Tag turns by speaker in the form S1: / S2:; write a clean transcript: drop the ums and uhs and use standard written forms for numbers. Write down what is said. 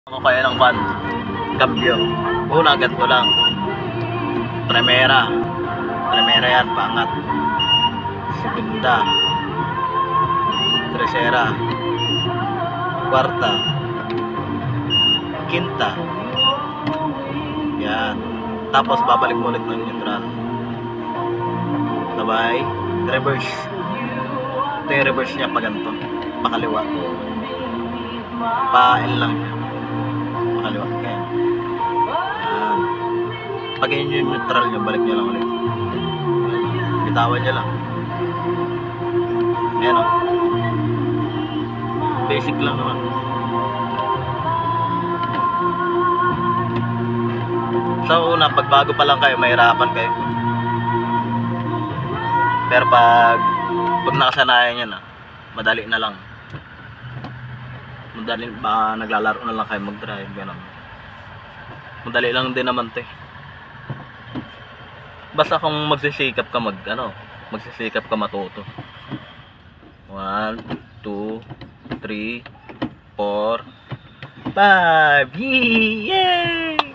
S1: Ako kaya ng van, cambio. Una, ganito lang. Primera yan, pangat. Segunda, tercera, kwarta, quinta. Yan. Tapos babalik mo ulit ng neutral. Sabay, reverse. Ito yung reverse niya pa ganito. Pakaliwa. Pa-L lang niya. Pakaliwa. Yan. Yan. Pag yun yung neutral niya, balik niya lang ulit. Bitawan niya lang. Ayan o. Basic lang naman. Sa una, pag bago pa lang kayo, mahirapan kayo. Pero pag nakasanayan nyo na, madali na lang. Madali, baka naglalaro na lang kayo mag-drive, gano'n. Madali lang din naman 'to. Basta kung magsisikap ka magsisikap ka matuto. 1, 2, 3, 4, 5. Yay!